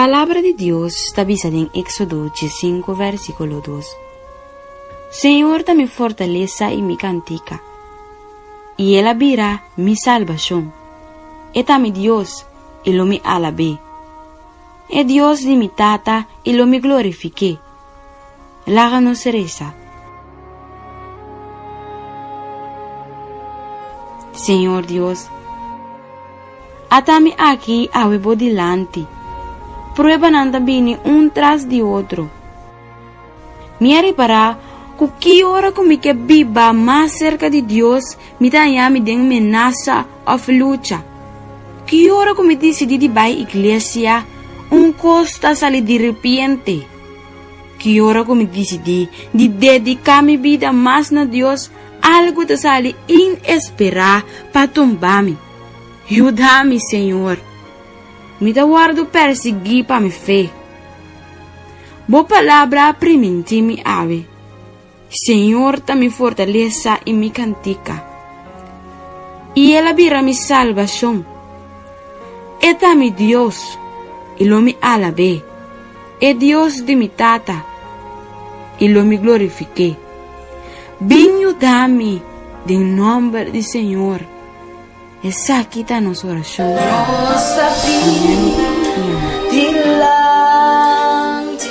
Palavra de Deus está visada em Éxodo 5, versículo 2. Senhor, me fortaleza e me cantica, e Ele abrirá mi salvação. Eta mi Deus, e lo me alabé. É Deus de mi tata, e lo me glorifique. Láganos reza. Senhor Deus, atame aqui a webo dilante. Prueba nanda bini tras de outro. Me reparar que hora como que viva mais cerca de Deus, me dá me de amenaça ou luta. Que hora como decidi de vai igreja, costa sair de repente. Que hora como decidi de dedicar minha vida mais na Deus, algo de sair inesperar para tombar-me. Ajuda-me, Senhor. Me dá guardo perseguir para me fé. Boa palavra primente me ave. Senhor, me fortaleza e me cantica. E Ele vira mi salvação. Eta mi Deus, e lo me alabé. É Deus de mi tata, e lo me glorifique. Benhudame de nome do Senhor. Essa aqui está nossa oração. Nossa vida dilante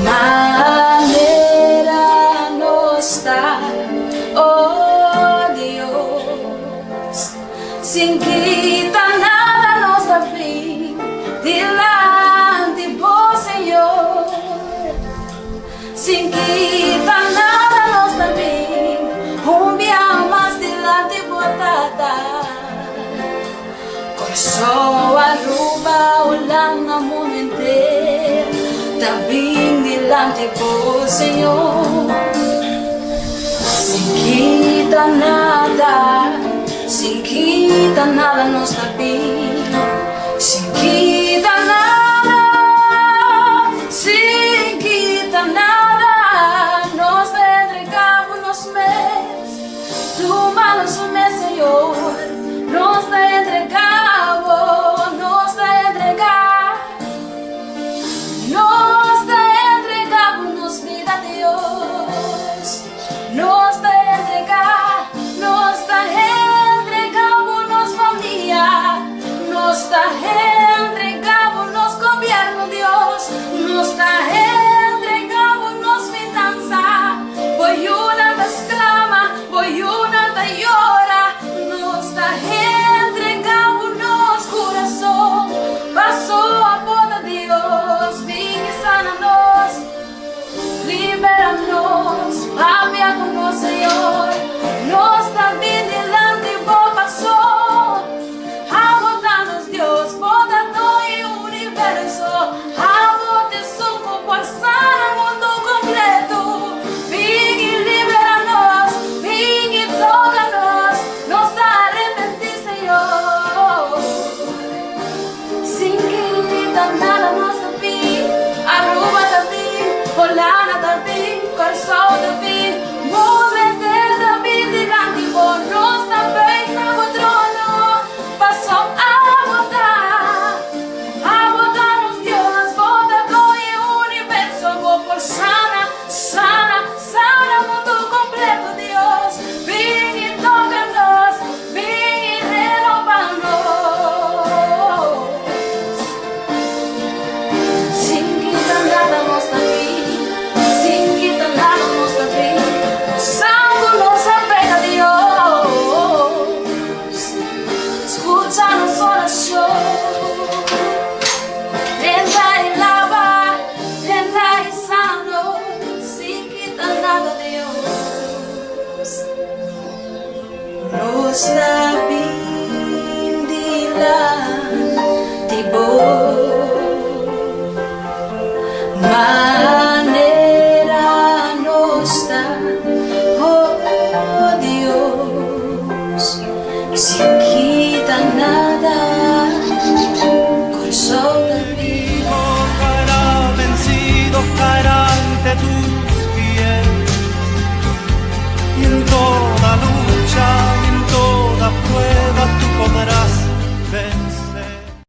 maneira nossa, oh Deus, sem quitar nada nossa vida dilante do Senhor, sem quitar nada nossa vida. Coração arruba o lama mundo inteiro, também delante do Senhor. Sem quita nada nossa vida, sem quita nada, nós entregamos nos meus, tu manos me Senhor, nós te entregamos, nós te entregamos nos vida Deus, nós te entregamos nos família, nós te entregamos nos governo Deus, nós te entregamos nos finanças, voy una te exclama, voy una te llora, nos te entregamos nos coração, passou a boda Deus, vem e sana-nos, libera-nos, habla com nós Senhor, nós também delante vou passou, aborda-nos Deus, boda do universo, aborda suco por sana mundo completo, vem e libera-nos, vem e toca-nos, nos dá arrepentir Senhor, sem querida nada nossa vida, arruba da vida, olhana da vida, coração da vida, movimento da vida delante vou, nós também no trono, passou a botar-nos Deus, boda do universo, vou por sana mundo completo Deus, vem e toca-nos, vem e renova-nos, sem quitar nada nossa vida, sem quitar nada nossa vida, sangue nossa pega Deus, escuta nossa oração, tenta e lava, tenta e sano, sem quitar nada Deus, nos lapindila tipo maneira nossa, oh Deus, sem